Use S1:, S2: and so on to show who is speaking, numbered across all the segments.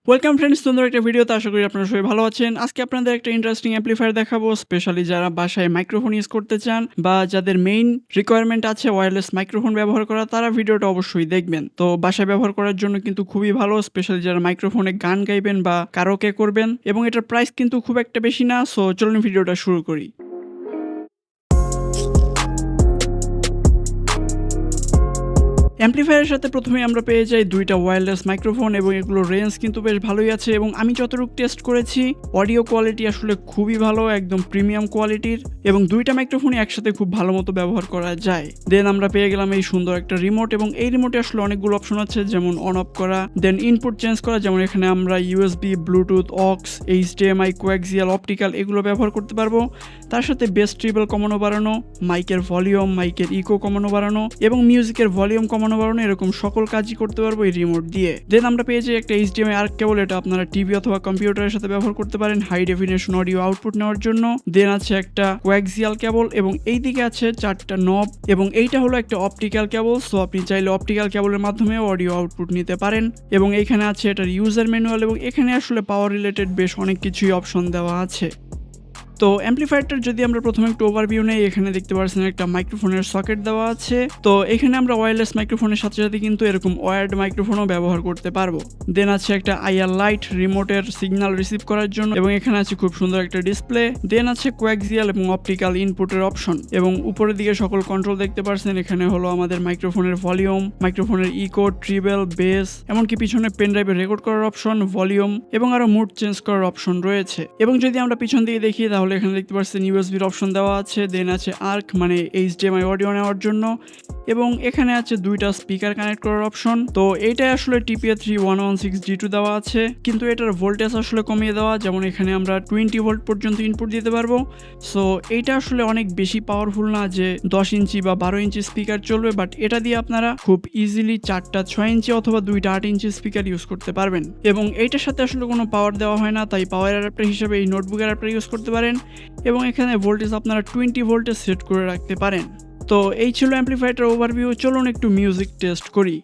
S1: Welcome friends, সুন্দর একটা ভিডিওতে আশা করি আপনারা সবাই ভালো আছেন। আজকে আপনাদের একটা ইন্টারেস্টিং অ্যাম্পলিফায়ার দেখাবো, স্পেশালি যারা বাসায় মাইক্রোফোন ইউজ করতে চান বা যাদের মেইন রিকোয়ারমেন্ট আছে ওয়্যারলেস মাইক্রোফোন ব্যবহার করা, তারা ভিডিওটা অবশ্যই দেখবেন। তো বাসায় ব্যবহার করার জন্য কিন্তু খুবই ভালো, স্পেশালি যারা মাইক্রোফোনে গান গাইবেন বা কারাওকে করবেন, এবং এটার প্রাইস কিন্তু খুব একটা বেশি না। সো চলুন ভিডিওটা শুরু করি। অ্যাম্পলিফায়ারের সাথে প্রথমে আমরা পেয়ে যাই দুইটা ওয়্যারলেস মাইক্রোফোন, এবং এগুলোর রেঞ্জ কিন্তু বেশ ভালোই আছে। এবং আমি যতটুকু টেস্ট করেছি অডিও কোয়ালিটি আসলে খুবই ভালো, একদম প্রিমিয়াম কোয়ালিটির, এবং দুইটা মাইক্রোফোনই একসাথে খুব ভালো মতো ব্যবহার করা যায়। দেন আমরা পেয়ে গেলাম এই সুন্দর একটা রিমোট, এবং এই রিমোটে আসলে অনেকগুলো অপশন আছে, যেমন অন অফ করা, দেন ইনপুট চেঞ্জ করা, যেমন এখানে আমরা USB, Bluetooth, aux, HDMI, coaxial, optical এগুলো ব্যবহার করতে পারবো। তার সাথে বেস ট্রিবল কমানো বাড়ানো, মাইকের ভলিউম, মাইকের ইকো কমানো বাড়ানো, এবং মিউজিকের ভলিউম কমানো বাড়ানো, এরকম সকল কাজই করতে পারবো এই রিমোট দিয়ে। দেন আমরা পেয়ে যাই একটা HDMI আর্ক কেবল, এটা আপনারা টিভি অথবা কম্পিউটারের সাথে ব্যবহার করতে পারেন হাই ডেফিনেশন অডিও আউটপুট নেওয়ার জন্য। দেন আছে একটা কোয়াক্সিয়াল কেবল, এবং এই দিকে আছে 4টা নব, এবং এইটা হলো একটা অপটিক্যাল কেবল। সো আপনি চাইলে অপটিক্যাল কেবলের মাধ্যমে অডিও আউটপুট নিতে পারেন। এবং এইখানে আছে এটার ইউজার ম্যানুয়াল, এবং এখানে আসলে পাওয়ার রিলেটেড বেশ অনেক কিছুই অপশন দেওয়া আছে। তো অ্যাম্পলিফায়ারটার যদি আমরা প্রথমে একটু ওভারভিউ নেই, এখানে দেখতে পাচ্ছেন একটা মাইক্রোফোনের সকেট দেওয়া আছে। তো এখানে আমরা ওয়্যারলেস মাইক্রোফোনের সাথে সাথে কিন্তু এরকম ওয়্যার্ড মাইক্রোফোনও ব্যবহার করতে পারবো। দেন আছে একটা IR লাইট রিমোটের সিগন্যাল রিসিভ করার জন্য, এবং এখানে আছে খুব সুন্দর একটা ডিসপ্লে। দেন আছে কোয়াক্সিয়াল এবং অপটিক্যাল ইনপুটের অপশন, এবং উপরের দিকে সকল কন্ট্রোল দেখতে পাচ্ছেন। এখানে হলো আমাদের মাইক্রোফোনের ভলিউম, মাইক্রোফোনের ইকো, ট্রিবেল, বেস, এমনকি পিছনে পেন ড্রাইভে রেকর্ড করার অপশন, ভলিউম, এবং আরো মুড চেঞ্জ করার অপশন রয়েছে। এবং যদি আমরা পিছন দিকে দেখি, তাহলে এখানে দেখতে পাচ্ছেন ইউএসবির অপশন দেওয়া আছে। দেন আছে আর্ক মানে HDMI অডিও নেওয়ার জন্য, এবং এখানে আছে দুইটা স্পিকার কানেক্ট করার অপশন। তো এইটাই আসলে TPA 3116G2 দেওয়া আছে, কিন্তু এটার ভোল্টেজ আসলে কমিয়ে দেওয়া, যেমন এখানে আমরা 20 ভোল্ট পর্যন্ত ইনপুট দিতে পারবো। সো এইটা আসলে অনেক বেশি পাওয়ারফুল না যে 10 ইঞ্চি বা 12 ইঞ্চি স্পিকার চলবে, বাট এটা দিয়ে আপনারা খুব ইজিলি 4টা 6 ইঞ্চি অথবা 2টা 8 ইঞ্চি স্পিকার ইউজ করতে পারবেন। এবং এইটার সাথে আসলে কোনো পাওয়ার দেওয়া হয় না, তাই পাওয়ার অ্যাডাপ্টার হিসেবে এই নোটবুক অ্যাডাপ্টার ইউজ করতে পারেন, এবং এখানে ভোল্টেজ আপনারা 20 ভোল্টে সেট করে রাখতে পারেন। তো এই ছিল অ্যাম্পলিফায়ারটার ওভারভিউ। চলুন একটু মিউজিক টেস্ট করি।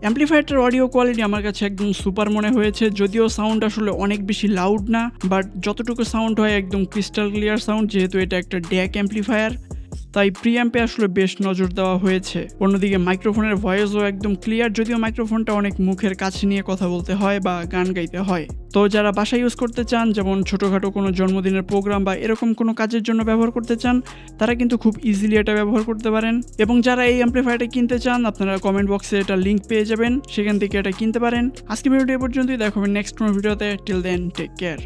S1: অ্যাম্পলিফায়ারটার অডিও কোয়ালিটি আমার কাছে একদম সুপার মনে হয়েছে, যদিও সাউন্ড আসলে অনেক বেশি লাউড না, বাট যতটুকু সাউন্ড হয় একদম ক্রিস্টাল ক্লিয়ার সাউন্ড, যেহেতু এটা একটা ড্যাক অ্যাম্পলিফায়ার, তাই প্রিঅ্যাম্পে আসলে বেশ নজর দেওয়া হয়েছে। অন্যদিকে মাইক্রোফোনের ভয়েসও একদম ক্লিয়ার, যদিও মাইক্রোফোনটা অনেক মুখের কাছে নিয়ে কথা বলতে হয় বা গান গাইতে হয়। তো যারা বাসায় ইউজ করতে চান, যেমন ছোটোখাটো কোনো জন্মদিনের প্রোগ্রাম বা এরকম কোনো কাজের জন্য ব্যবহার করতে চান, তারা কিন্তু খুব ইজিলি এটা ব্যবহার করতে পারেন। এবং যারা এই অ্যাম্পলিফায়ারটা কিনতে চান, আপনারা কমেন্ট বক্সে এটা লিঙ্ক পেয়ে যাবেন, সেখান থেকে এটা কিনতে পারেন। আজকে ভিডিওটি এ পর্যন্তই, দেখা হবে নেক্সট কোনো ভিডিওতে। Till then take care.